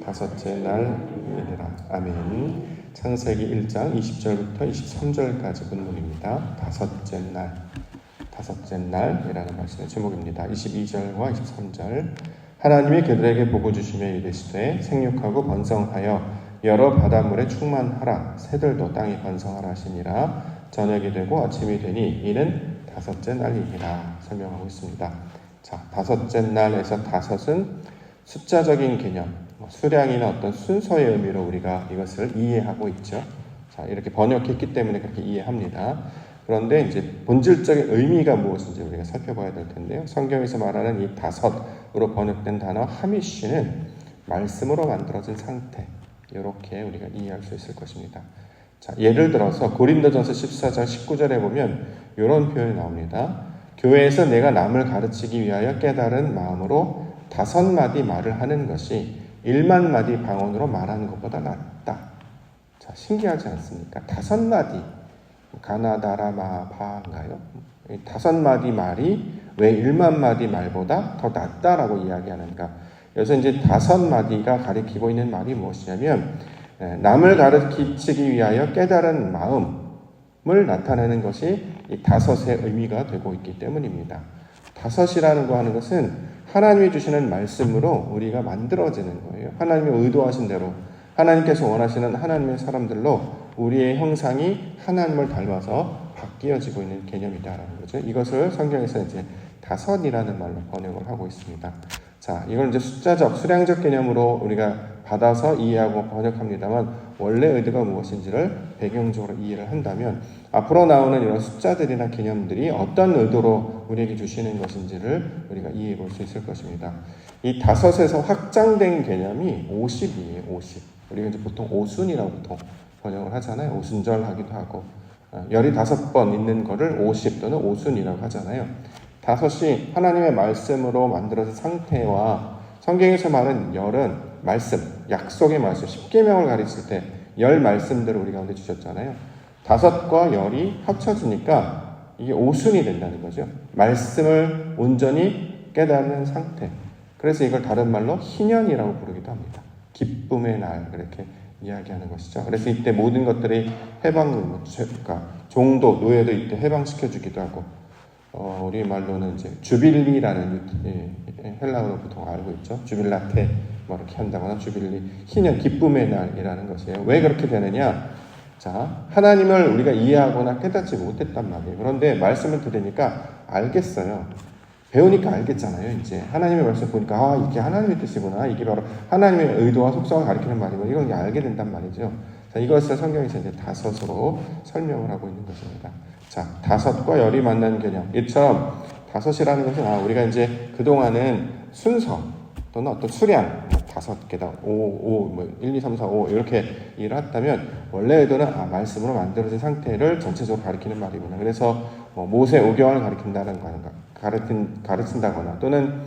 다섯째 날이니라. 아멘. 창세기 1장 20절부터 23절까지 본문입니다. 다섯째 날이라는 말씀의 제목입니다. 22절과 23절. 하나님이 그들에게 복을 주시며 이르시되 생육하고 번성하여 여러 바닷물에 충만하라. 새들도 땅에 번성하라 하시니라. 저녁이 되고 아침이 되니 이는 다섯째 날이니라. 설명하고 있습니다. 자, 다섯째 날에서 다섯은 숫자적인 개념, 수량이나 어떤 순서의 의미로 우리가 이것을 이해하고 있죠. 자, 이렇게 번역했기 때문에 그렇게 이해합니다. 그런데 이제 본질적인 의미가 무엇인지 우리가 살펴봐야 될 텐데요. 성경에서 말하는 이 다섯으로 번역된 단어 하미쉬는 말씀으로 만들어진 상태, 이렇게 우리가 이해할 수 있을 것입니다. 자, 예를 들어서 고린도전서 14장 19절에 보면 이런 표현이 나옵니다. 교회에서 내가 남을 가르치기 위하여 깨달은 마음으로 5마디 말을 하는 것이 1만 마디 방언으로 말하는 것보다 낫다. 자, 신기하지 않습니까? 5마디, 가나다라마바인가요? 5마디 말이 왜 1만 마디 말보다 더 낫다라고 이야기하는가? 그래서 이제 5마디가 가리키고 있는 말이 무엇이냐면 남을 가르치기 위하여 깨달은 마음을 나타내는 것이 이 다섯의 의미가 되고 있기 때문입니다. 다섯이라는 거 하는 것은 하나님이 주시는 말씀으로 우리가 만들어지는 거예요. 하나님이 의도하신 대로 하나님께서 원하시는 하나님의 사람들로 우리의 형상이 하나님을 닮아서 바뀌어지고 있는 개념이다라는 거죠. 이것을 성경에서 이제 다섯이라는 말로 번역을 하고 있습니다. 자, 이걸 이제 숫자적, 수량적 개념으로 우리가 받아서 이해하고 번역합니다만 원래 의도가 무엇인지를 배경적으로 이해를 한다면 앞으로 나오는 이런 숫자들이나 개념들이 어떤 의도로 우리에게 주시는 것인지를 우리가 이해해 볼 수 있을 것입니다. 이 다섯에서 확장된 개념이 50이에요. 50. 우리가 이제 보통 오순이라고 보통 번역을 하잖아요. 오순절 하기도 하고 15번 있는 거를 50 또는 오순이라고 하잖아요. 다섯이 하나님의 말씀으로 만들어진 상태와 성경에서 말하는 열은 말씀, 약속의 말씀, 십계명을 가르칠 때 열 말씀들을 우리 가운데 주셨잖아요. 다섯과 열이 합쳐지니까 이게 오순이 된다는 거죠. 말씀을 온전히 깨닫는 상태. 그래서 이걸 다른 말로 희년이라고 부르기도 합니다. 기쁨의 날, 그렇게 이야기하는 것이죠. 그래서 이때 모든 것들이 그러니까 종도, 노예도 이때 해방시켜주기도 하고, 우리 말로는 이제 주빌리라는 헬라어로 보통 알고 있죠. 주빌라테 뭐 이렇게 한다거나 주빌리, 희년, 기쁨의 날이라는 것이에요. 왜 그렇게 되느냐? 자, 하나님을 우리가 이해하거나 깨닫지 못했단 말이에요. 그런데 말씀을 들으니까 알겠어요. 배우니까 알겠잖아요. 이제 하나님의 말씀 보니까 이게 하나님의 뜻이구나. 이게 바로 하나님의 의도와 속성을 가리키는 말이고 이걸 이제 알게 된단 말이죠. 자, 이것을 성경에서 이제 다섯으로 설명을 하고 있는 것입니다. 자, 다섯과 열이 만난 개념. 이처럼 다섯이라는 것은 우리가 이제 그동안은 순서 또는 어떤 수량, 5개다, 1, 2, 3, 4, 5 이렇게 일을 했다면 원래 의도는 말씀으로 만들어진 상태를 전체적으로 가리키는 말이구나. 그래서 모세 오경을 가리킨다는 거니까 가르친다거나 또는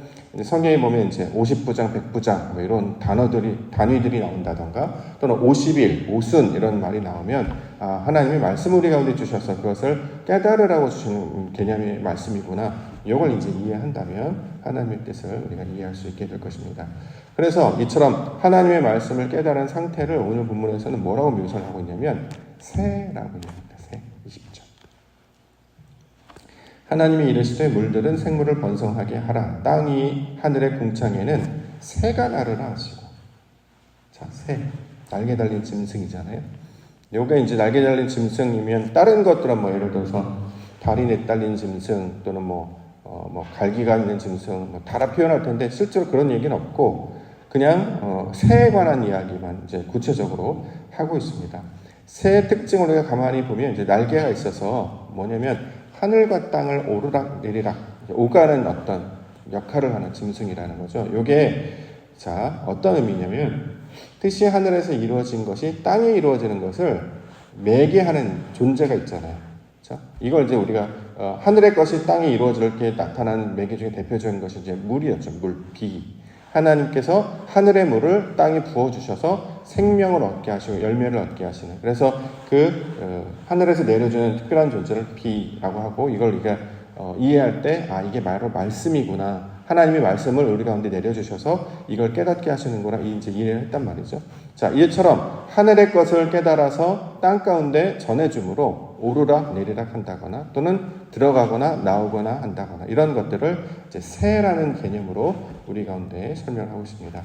성경에 보면 이제 50부장, 100부장 뭐 이런 단위들이 나온다던가 또는 50일, 오순 이런 말이 나오면 하나님의 말씀을 우리 가운데 주셔서 그것을 깨달으라고 주시는 개념의 말씀이구나. 이걸 이제 이해한다면 하나님의 뜻을 우리가 이해할 수 있게 될 것입니다. 그래서 이처럼 하나님의 말씀을 깨달은 상태를 오늘 본문에서는 뭐라고 묘사를 하고 있냐면 새라고 이야기합니다. 새. 20절. 하나님이 이르시되 물들은 생물을 번성하게 하라. 땅이 하늘의 궁창에는 새가 나르라 하시고. 자, 새. 날개 달린 짐승이잖아요. 요게 이제 날개 달린 짐승이면 다른 것들은 뭐 예를 들어서 다리 내달린 짐승 또는 갈기가 있는 짐승 달아 표현할 텐데 실제로 그런 얘기는 없고 그냥 새에 관한 이야기만 이제 구체적으로 하고 있습니다. 새의 특징을 우리가 가만히 보면 이제 날개가 있어서 뭐냐면 하늘과 땅을 오르락 내리락 오가는 어떤 역할을 하는 짐승이라는 거죠. 요게 자 어떤 의미냐면 뜻이 하늘에서 이루어진 것이 땅에 이루어지는 것을 매개하는 존재가 있잖아요. 자, 이걸 이제 우리가 하늘의 것이 땅에 이루어질 때 나타나는 매개 중에 대표적인 것이 이제 물이었죠. 물, 비. 하나님께서 하늘의 물을 땅에 부어주셔서 생명을 얻게 하시고 열매를 얻게 하시는. 그래서 하늘에서 내려주는 특별한 존재를 비라고 하고 이걸 우리가 이해할 때 이게 바로 말씀이구나 하나님의 말씀을 우리 가운데 내려주셔서 이걸 깨닫게 하시는 거라 이제 이해를 했단 말이죠. 자, 이처럼 하늘의 것을 깨달아서 땅 가운데 전해줌으로 오르락 내리락 한다거나 또는 들어가거나 나오거나 한다거나 이런 것들을 이제 새라는 개념으로 우리 가운데 설명하고 있습니다.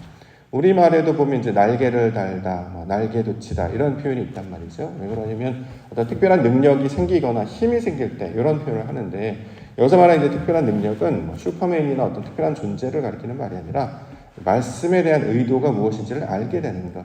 우리말에도 보면 이제 날개를 달다, 날개돋치다 이런 표현이 있단 말이죠. 왜 그러냐면 어떤 특별한 능력이 생기거나 힘이 생길 때 이런 표현을 하는데 여기서 말하는 이제 특별한 능력은 슈퍼맨이나 어떤 특별한 존재를 가리키는 말이 아니라 말씀에 대한 의도가 무엇인지를 알게 되는 것.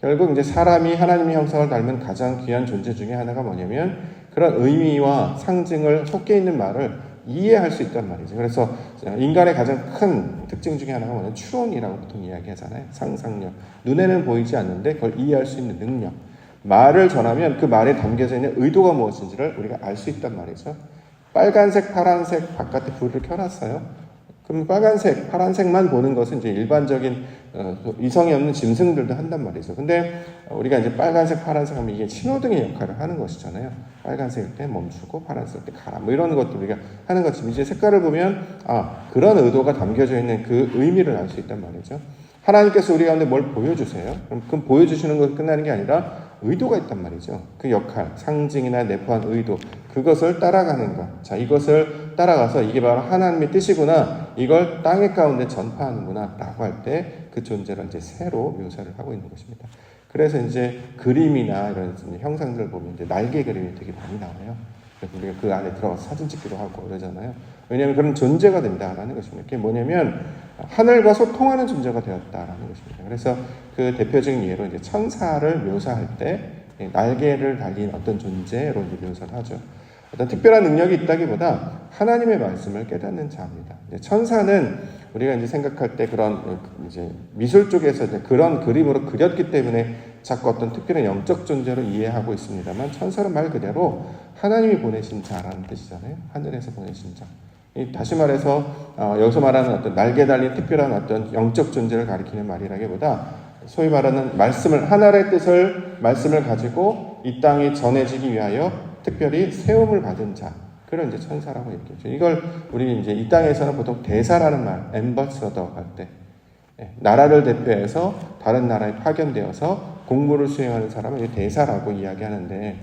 결국 이제 사람이 하나님의 형상을 닮은 가장 귀한 존재 중에 하나가 뭐냐면 그런 의미와 상징을 섞여 있는 말을 이해할 수 있단 말이죠. 그래서 인간의 가장 큰 특징 중에 하나가 뭐냐면 추론이라고 보통 이야기하잖아요. 상상력. 눈에는 보이지 않는데 그걸 이해할 수 있는 능력. 말을 전하면 그 말에 담겨져 있는 의도가 무엇인지를 우리가 알 수 있단 말이죠. 빨간색, 파란색 바깥에 불을 켜놨어요. 그럼 빨간색, 파란색만 보는 것은 이제 일반적인 이성이 없는 짐승들도 한단 말이죠. 근데 우리가 이제 빨간색, 파란색 하면 이게 신호등의 역할을 하는 것이잖아요. 빨간색일 때 멈추고 파란색일 때 가라. 뭐 이런 것도 우리가 하는 것처럼 이제 색깔을 보면 그런 의도가 담겨져 있는 그 의미를 알 수 있단 말이죠. 하나님께서 우리 가운데 뭘 보여주세요. 그럼 보여주시는 것이 끝나는 게 아니라 의도가 있단 말이죠. 그 역할, 상징이나 내포한 의도, 그것을 따라가는 것. 자, 이것을 따라가서 이게 바로 하나님의 뜻이구나. 이걸 땅의 가운데 전파하는구나. 라고 할 때 그 존재를 이제 새로 묘사를 하고 있는 것입니다. 그래서 이제 그림이나 이런 형상들을 보면 이제 날개 그림이 되게 많이 나와요. 그래서 우리가 그 안에 들어가서 사진 찍기도 하고 그러잖아요. 왜냐하면 그런 존재가 된다라는 것입니다. 그게 뭐냐면 하늘과 소통하는 존재가 되었다라는 것입니다. 그래서 그 대표적인 예로 이제 천사를 묘사할 때 날개를 달린 어떤 존재로 이제 묘사를 하죠. 어떤 특별한 능력이 있다기보다 하나님의 말씀을 깨닫는 자입니다. 천사는 우리가 이제 생각할 때 그런 이제 미술 쪽에서 이제 그런 그림으로 그렸기 때문에 자꾸 어떤 특별한 영적 존재로 이해하고 있습니다만 천사는 말 그대로 하나님이 보내신 자라는 뜻이잖아요. 하늘에서 보내신 자. 다시 말해서 여기서 말하는 어떤 날개 달린 특별한 어떤 영적 존재를 가리키는 말이라기보다 소위 말하는 하나님의 뜻을 말씀을 가지고 이 땅에 전해지기 위하여 특별히 세움을 받은 자, 그런 이제 천사라고 얘기했죠. 이걸 우리 이제 이 땅에서는 보통 대사라는 말, 엠버서더 할 때, 나라를 대표해서 다른 나라에 파견되어서 공무를 수행하는 사람을 대사라고 이야기하는데,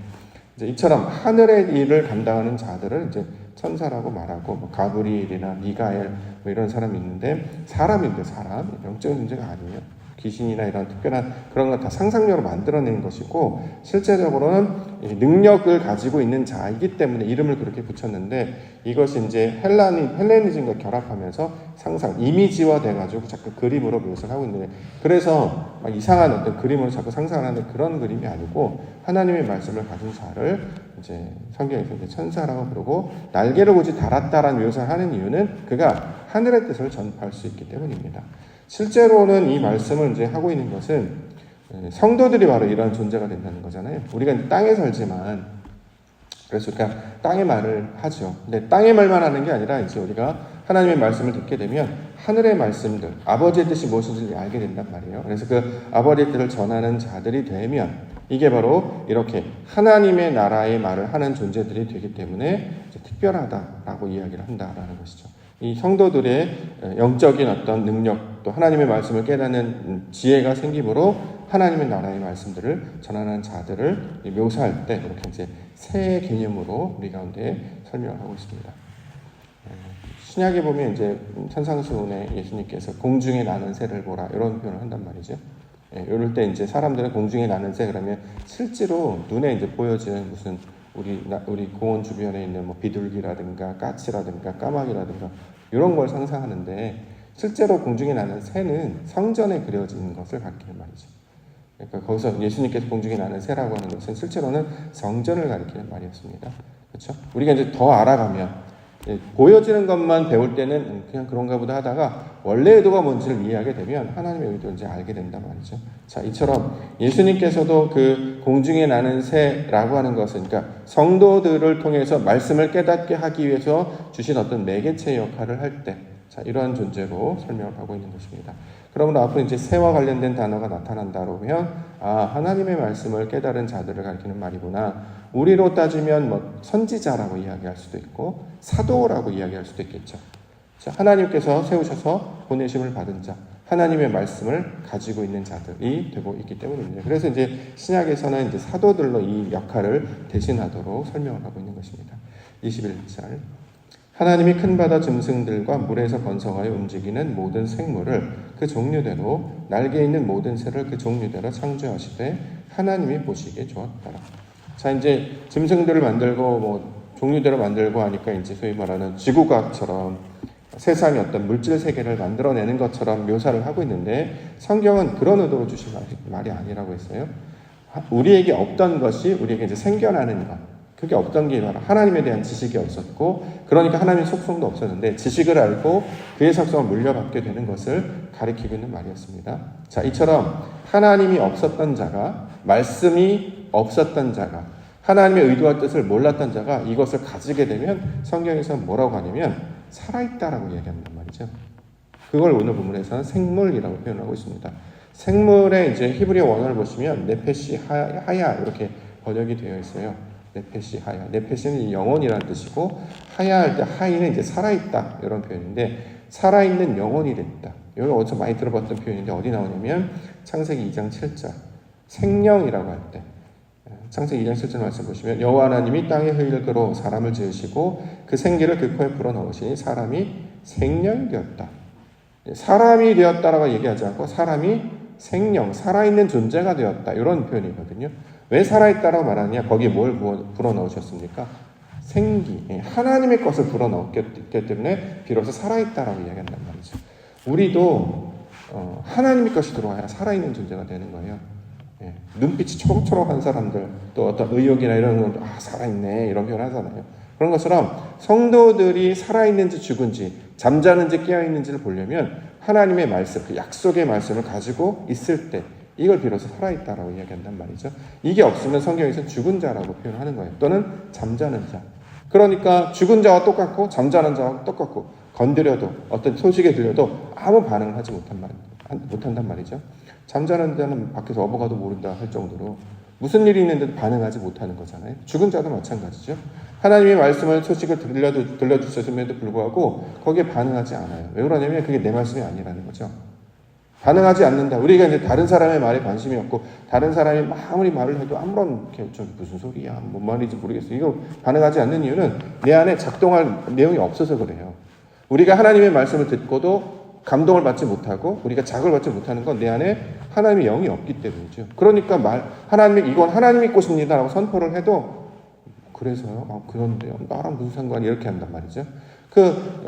이제 이처럼 하늘의 일을 감당하는 자들을 이제 천사라고 말하고, 가브리엘이나 미가엘 뭐 이런 사람이 있는데, 사람인데 사람, 영적인 존재가 아니에요. 귀신이나 이런 특별한 그런 걸 다 상상력으로 만들어내는 것이고 실제적으로는 능력을 가지고 있는 자이기 때문에 이름을 그렇게 붙였는데 이것이 이제 헬레니즘과 결합하면서 상상, 이미지화 돼가지고 자꾸 그림으로 묘사를 하고 있는데 그래서 막 이상한 어떤 그림으로 자꾸 상상하는 그런 그림이 아니고 하나님의 말씀을 가진 자를 이제 성경에서 이제 천사라고 부르고 날개를 굳이 달았다라는 묘사를 하는 이유는 그가 하늘의 뜻을 전파할 수 있기 때문입니다. 실제로는 이 말씀을 이제 하고 있는 것은 성도들이 바로 이런 존재가 된다는 거잖아요. 우리가 땅에 살지만 그래서 그러니까 땅의 말을 하죠. 근데 땅의 말만 하는 게 아니라 이제 우리가 하나님의 말씀을 듣게 되면 하늘의 말씀들, 아버지의 뜻이 무엇인지 알게 된단 말이에요. 그래서 그 아버지의 뜻을 전하는 자들이 되면 이게 바로 이렇게 하나님의 나라의 말을 하는 존재들이 되기 때문에 특별하다라고 이야기를 한다라는 것이죠. 이 성도들의 영적인 어떤 능력 또 하나님의 말씀을 깨닫는 지혜가 생기므로 하나님의 나라의 말씀들을 전하는 자들을 묘사할 때 이렇게 이제 새 개념으로 우리 가운데 설명을 하고 있습니다. 신약에 보면 이제 천상수훈에 예수님께서 공중에 나는 새를 보라 이런 표현을 한단 말이죠. 이럴 때 이제 사람들은 공중에 나는 새 그러면 실제로 눈에 이제 보여지는 무슨 우리 공원 주변에 있는 뭐 비둘기라든가 까치라든가 까마귀라든가 이런 걸 상상하는데 실제로 공중에 나는 새는 성전에 그려진 것을 가리키는 말이죠. 그러니까 거기서 예수님께서 공중에 나는 새라고 하는 것은 실제로는 성전을 가리키는 말이었습니다. 그렇죠? 우리가 이제 더 알아가면 보여지는 것만 배울 때는 그냥 그런가 보다 하다가 원래 의도가 뭔지를 이해하게 되면 하나님의 의도를 이제 알게 된단 말이죠. 자, 이처럼 예수님께서도 그 공중에 나는 새라고 하는 것은 그러니까 성도들을 통해서 말씀을 깨닫게 하기 위해서 주신 어떤 매개체 역할을 할 때 자, 이러한 존재로 설명을 하고 있는 것입니다. 그러므로 앞으로 이제 새와 관련된 단어가 나타난다 그러면 하나님의 말씀을 깨달은 자들을 가리키는 말이구나. 우리로 따지면 뭐 선지자라고 이야기할 수도 있고 사도라고 이야기할 수도 있겠죠. 자, 하나님께서 세우셔서 보내심을 받은 자, 하나님의 말씀을 가지고 있는 자들이 되고 있기 때문입니다. 그래서 이제 신약에서는 이제 사도들로 이 역할을 대신하도록 설명을 하고 있는 것입니다. 21절. 하나님이 큰 바다 짐승들과 물에서 번성하여 움직이는 모든 생물을 그 종류대로, 날개 있는 모든 새를 그 종류대로 창조하시되 하나님이 보시기에 좋았더라. 자, 이제 짐승들을 만들고 종류대로 만들고 하니까 이제 소위 말하는 지구과학처럼 세상의 어떤 물질 세계를 만들어내는 것처럼 묘사를 하고 있는데, 성경은 그런 의도로 주신 말이 아니라고 했어요. 우리에게 없던 것이 우리에게 이제 생겨나는 것, 그게 없던 게 바로 하나님에 대한 지식이 없었고, 그러니까 하나님의 속성도 없었는데 지식을 알고 그의 속성을 물려받게 되는 것을 가리키고 있는 말이었습니다. 자, 이처럼 하나님이 없었던 자가, 말씀이 없었던 자가, 하나님의 의도와 뜻을 몰랐던 자가 이것을 가지게 되면 성경에서 뭐라고 하냐면 살아있다라고 얘기한단 말이죠. 그걸 오늘 본문에서는 생물이라고 표현하고 있습니다. 생물의 이제 히브리 원어를 보시면 네페시 하야 이렇게 번역이 되어 있어요. 네페시 하야. 네페시는 영혼이라는 뜻이고, 하야 할 때 하이는 이제 살아있다 이런 표현인데, 살아있는 영혼이 됐다. 이거 어디서 많이 들어봤던 표현인데 어디 나오냐면 창세기 2장 7절 생령이라고 할 때, 창세기 2장 7절 말씀 보시면 여호와 하나님이 땅에 흙으로 사람을 지으시고 그 생기를 그 코에 불어넣으시니 사람이 생령이 되었다. 사람이 되었다라고 얘기하지 않고 사람이 생령, 살아있는 존재가 되었다 이런 표현이거든요. 왜 살아있다라고 말하느냐? 거기에 뭘 불어넣으셨습니까? 생기, 하나님의 것을 불어넣었기 때문에 비로소 살아있다라고 이야기한단 말이죠. 우리도 하나님의 것이 들어와야 살아있는 존재가 되는 거예요. 눈빛이 초록초록한 사람들, 또 어떤 의욕이나 이런 건 살아있네 이런 표현 하잖아요. 그런 것처럼 성도들이 살아있는지 죽은지, 잠자는지 깨어있는지를 보려면 하나님의 말씀, 그 약속의 말씀을 가지고 있을 때 이걸 비로소 살아있다라고 이야기한단 말이죠. 이게 없으면 성경에서 죽은 자라고 표현하는 거예요. 또는 잠자는 자. 그러니까 죽은 자와 똑같고 잠자는 자와 똑같고, 건드려도 어떤 소식에 들려도 아무 반응을 하지 못한단 말이죠. 잠자는 자는 밖에서 어버가도 모른다 할 정도로 무슨 일이 있는데도 반응하지 못하는 거잖아요. 죽은 자도 마찬가지죠. 하나님의 말씀을 소식을 들려주셨음에도 불구하고 거기에 반응하지 않아요. 왜 그러냐면 그게 내 말씀이 아니라는 거죠. 반응하지 않는다. 우리가 이제 다른 사람의 말에 관심이 없고 다른 사람이 아무리 말을 해도 아무런 무슨 소리야, 뭔 말인지 모르겠어. 이거 반응하지 않는 이유는 내 안에 작동할 내용이 없어서 그래요. 우리가 하나님의 말씀을 듣고도 감동을 받지 못하고 우리가 자극을 받지 못하는 건 내 안에 하나님의 영이 없기 때문이죠. 그러니까 이건 하나님의 것입니다라고 선포를 해도 그래서요? 그런데요? 나랑 무슨 상관이 이렇게 한단 말이죠.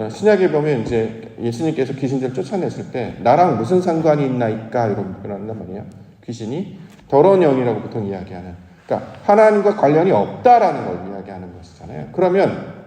신약에 보면 이제 예수님께서 귀신들을 쫓아냈을 때 나랑 무슨 상관이 있나이까 이런 표현을 한단 말이에요. 귀신이 더러운 영이라고 보통 이야기하는. 그러니까 하나님과 관련이 없다라는 걸 이야기하는 것이잖아요. 그러면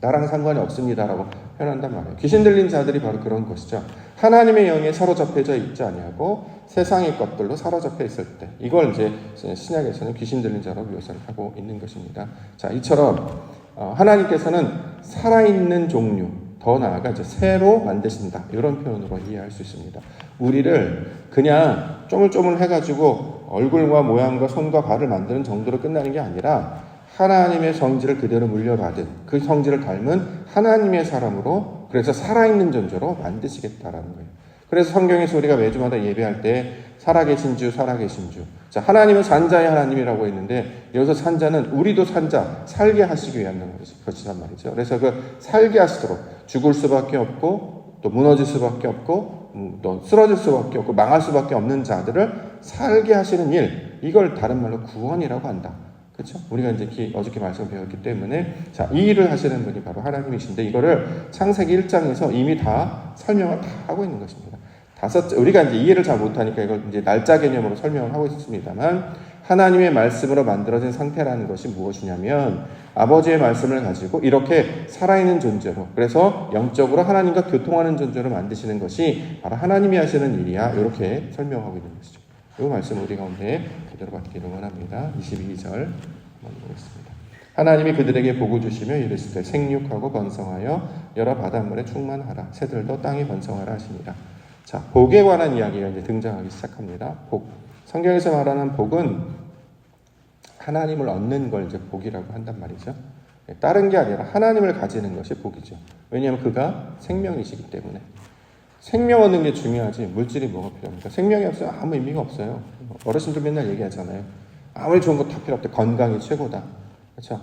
나랑 상관이 없습니다라고 표현한단 말이에요. 귀신 들린 자들이 바로 그런 것이죠. 하나님의 영에 사로잡혀져 있지 아니하고 세상의 것들로 사로잡혀 있을 때, 이걸 이제 신약에서는 귀신 들린 자로 묘사를 하고 있는 것입니다. 자, 이처럼 하나님께서는 살아있는 종류, 더 나아가 이제 새로 만드신다 이런 표현으로 이해할 수 있습니다. 우리를 그냥 쪼물쪼물 해가지고 얼굴과 모양과 손과 발을 만드는 정도로 끝나는 게 아니라 하나님의 성질을 그대로 물려받은, 그 성질을 닮은 하나님의 사람으로, 그래서 살아있는 존재로 만드시겠다라는 거예요. 그래서 성경에서 우리가 매주마다 예배할 때 살아계신 주, 살아계신 주. 자, 하나님은 산자의 하나님이라고 했는데 여기서 산자는 우리도 산자, 살게 하시기 위한 것이란 말이죠. 그래서 그 살게 하시도록 죽을 수밖에 없고 또 무너질 수밖에 없고 또 쓰러질 수밖에 없고 망할 수밖에 없는 자들을 살게 하시는 일, 이걸 다른 말로 구원이라고 한다. 그렇죠? 우리가 이제 어저께 말씀 배웠기 때문에, 자, 이 일을 하시는 분이 바로 하나님이신데 이거를 창세기 1장에서 이미 다 설명을 다 하고 있는 것입니다. 우리가 이제 이해를 잘 못하니까 이걸 이제 날짜 개념으로 설명을 하고 있습니다만, 하나님의 말씀으로 만들어진 상태라는 것이 무엇이냐면 아버지의 말씀을 가지고 이렇게 살아있는 존재로, 그래서 영적으로 하나님과 교통하는 존재로 만드시는 것이 바로 하나님이 하시는 일이야, 이렇게 설명하고 있는 것이죠. 이 말씀 우리 가운데 그대로 받기를 원합니다. 22절 한번 보겠습니다. 하나님이 그들에게 복을 주시며 이르시되 생육하고 번성하여 여러 바닷물에 충만하라. 새들도 땅에 번성하라 하시니라. 자, 복에 관한 이야기가 이제 등장하기 시작합니다. 복. 성경에서 말하는 복은 하나님을 얻는 걸 이제 복이라고 한단 말이죠. 다른 게 아니라 하나님을 가지는 것이 복이죠. 왜냐하면 그가 생명이시기 때문에. 생명 얻는 게 중요하지 물질이 뭐가 필요합니까? 생명이 없으면 아무 의미가 없어요. 어르신들 맨날 얘기하잖아요. 아무리 좋은 거 다 필요 없대. 건강이 최고다. 그렇죠?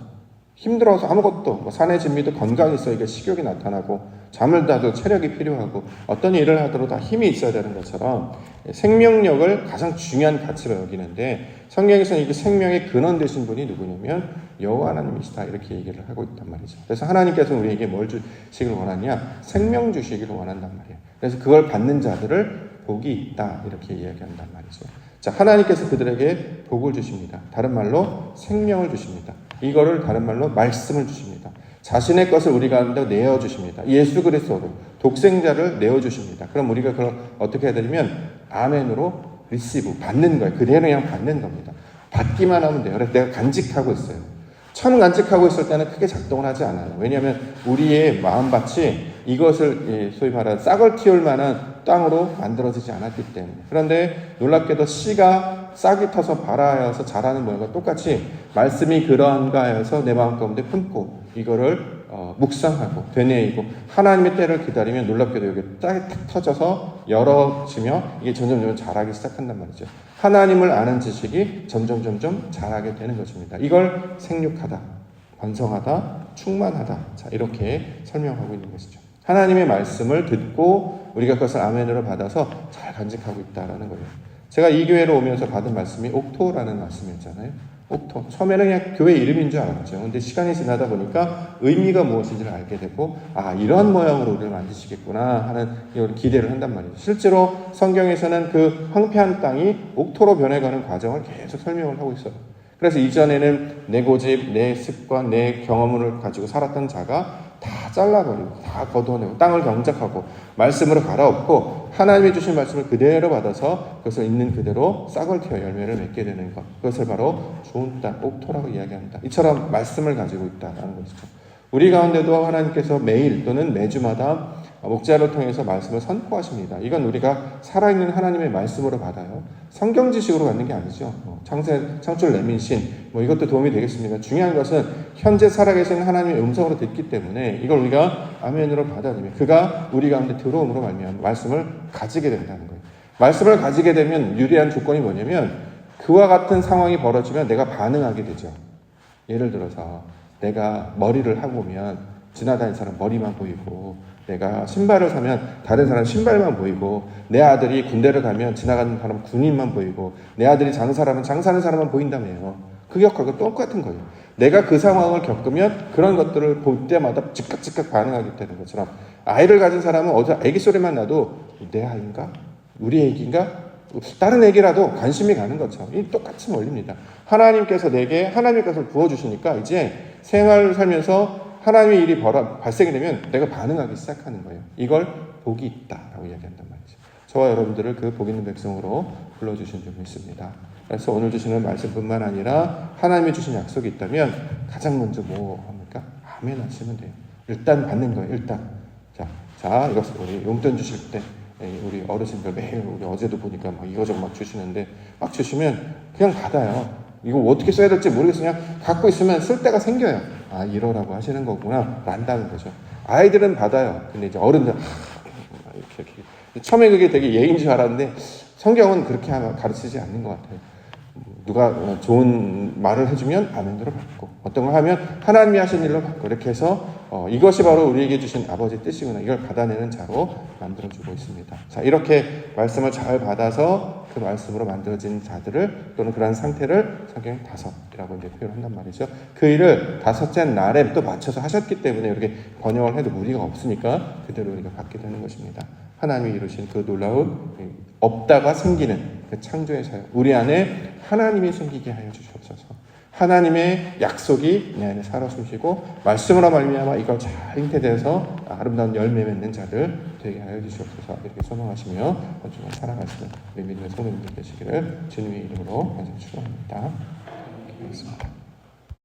힘들어서 아무것도 뭐 산의 진미도 건강이 있어야 이게 식욕이 나타나고 잠을 자도 체력이 필요하고 어떤 일을 하더라도 다 힘이 있어야 되는 것처럼 생명력을 가장 중요한 가치로 여기는데 성경에서는 이게 생명의 근원 되신 분이 누구냐면 여호와 하나님이시다 이렇게 얘기를 하고 있단 말이죠. 그래서 하나님께서 우리에게 뭘 주시길 원하냐? 생명 주시기를 원한단 말이에요. 그래서 그걸 받는 자들을 복이 있다 이렇게 이야기한단 말이죠. 자, 하나님께서 그들에게 복을 주십니다. 다른 말로 생명을 주십니다. 이거를 다른 말로 말씀을 주십니다. 자신의 것을 우리 가운데 내어주십니다. 예수 그리스도를 독생자를 내어주십니다. 그럼 우리가 그걸 어떻게 해드리면 아멘으로 리시브 받는 거예요. 그대로 그냥 받는 겁니다. 받기만 하면 돼요. 그래서 내가 간직하고 있어요. 처음 간직하고 있을 때는 크게 작동을 하지 않아요. 왜냐하면 우리의 마음밭이 이것을 소위 말하는 싹을 틔울 만한 땅으로 만들어지지 않았기 때문에. 그런데 놀랍게도 씨가 싹이 터서 발아여서 자라는 모양과 똑같이 말씀이 그러한가 해서 내 마음 가운데 품고 이거를 묵상하고 되뇌이고 하나님의 때를 기다리면 놀랍게도 여기 싹이 탁 터져서 열어지며 이게 점점 자라기 시작한단 말이죠. 하나님을 아는 지식이 점점 자라게 되는 것입니다. 이걸 생육하다, 번성하다, 충만하다. 자, 이렇게 설명하고 있는 것이죠. 하나님의 말씀을 듣고 우리가 그것을 아멘으로 받아서 잘 간직하고 있다라는 거예요. 제가 이 교회로 오면서 받은 말씀이 옥토라는 말씀이었잖아요. 옥토. 처음에는 그냥 교회 이름인 줄 알았죠. 근데 시간이 지나다 보니까 의미가 무엇인지를 알게 되고, 아, 이런 모양으로 우리를 만드시겠구나 하는 이런 기대를 한단 말이죠. 실제로 성경에서는 그 황폐한 땅이 옥토로 변해가는 과정을 계속 설명을 하고 있어요. 그래서 이전에는 내 고집, 내 습관, 내 경험을 가지고 살았던 자가 다 잘라버리고 다 걷어내고 땅을 경작하고 말씀으로 갈아엎고 하나님이 주신 말씀을 그대로 받아서 그것을 있는 그대로 싹을 틔워 열매를 맺게 되는 것, 그것을 바로 좋은 땅, 옥토라고 이야기합니다. 이처럼 말씀을 가지고 있다는 것이죠. 우리 가운데도 하나님께서 매일 또는 매주마다 목자를 통해서 말씀을 선포하십니다. 이건 우리가 살아있는 하나님의 말씀으로 받아요. 성경 지식으로 갖는 게 아니죠. 창출 내민신 이것도 도움이 되겠습니다. 중요한 것은 현재 살아계신 하나님의 음성으로 듣기 때문에 이걸 우리가 아멘으로 받아들이면 그가 우리 가운데 들어옴으로 말미암아 말씀을 가지게 된다는 거예요. 말씀을 가지게 되면 유리한 조건이 뭐냐면 그와 같은 상황이 벌어지면 내가 반응하게 되죠. 예를 들어서 내가 머리를 하고 오면 지나다니는 사람 머리만 보이고 내가 신발을 사면 다른 사람 신발만 보이고 내 아들이 군대를 가면 지나가는 사람 군인만 보이고 내 아들이 장사를 하면 장사하는 사람만 보인다며요. 그 역할과 똑같은 거예요. 내가 그 상황을 겪으면 그런 것들을 볼 때마다 즉각 반응하게 되는 것처럼 아이를 가진 사람은 어디 아기 소리만 나도 내 아이인가? 우리 아기인가? 다른 애기라도 관심이 가는 것처럼 이 똑같은 원리입니다. 하나님께서 내게 하나님의 것을 부어주시니까 이제 생활을 살면서 하나님의 일이 발생이 되면 내가 반응하기 시작하는 거예요. 이걸 복이 있다라고 이야기한단 말이죠. 저와 여러분들을 그 복 있는 백성으로 불러주신 적이 있습니다. 그래서 오늘 주시는 말씀뿐만 아니라 하나님이 주신 약속이 있다면 가장 먼저 뭐 합니까? 아멘 하시면 돼요. 일단 받는 거예요. 일단. 자, 이것을 우리 용돈 주실 때 우리 어르신들 매일 우리 어제도 보니까 막 이거저거 막 주시는데 막 주시면 그냥 받아요. 이거 어떻게 써야 될지 모르겠어요. 그냥 갖고 있으면 쓸 데가 생겨요. 아, 이러라고 하시는 거구나 란다는 거죠. 아이들은 받아요. 근데 이제 어른들 이렇게 처음에 그게 되게 예인 줄 알았는데 성경은 그렇게 가르치지 않는 것 같아요. 누가 좋은 말을 해주면 아멘으로 받고 어떤 걸 하면 하나님이 하신 일로 받고 이렇게 해서 이것이 바로 우리에게 주신 아버지의 뜻이구나 이걸 받아내는 자로 만들어주고 있습니다. 자, 이렇게 말씀을 잘 받아서 그 말씀으로 만들어진 자들을 또는 그러한 상태를 성경에 다섯이라고 이제 표현한단 말이죠. 그 일을 다섯째 날에 또 맞춰서 하셨기 때문에 이렇게 번역을 해도 무리가 없으니까 그대로 우리가 받게 되는 것입니다. 하나님이 이루신 그 놀라운 없다가 생기는 그 창조의 사역 우리 안에 하나님이 생기게 하여 주시옵소서. 하나님의 약속이 내 안에 살아 숨쉬고 말씀으로 말미암아 이걸 잘 잉태돼서 아름다운 열매 맺는 자들 되게 하여 주시옵소서. 이렇게 소망하시며 주말 살아가시는 우리 믿음의 성도님들 되시기를 주님의 이름으로 간절히 축원합니다. 기도하겠습니다.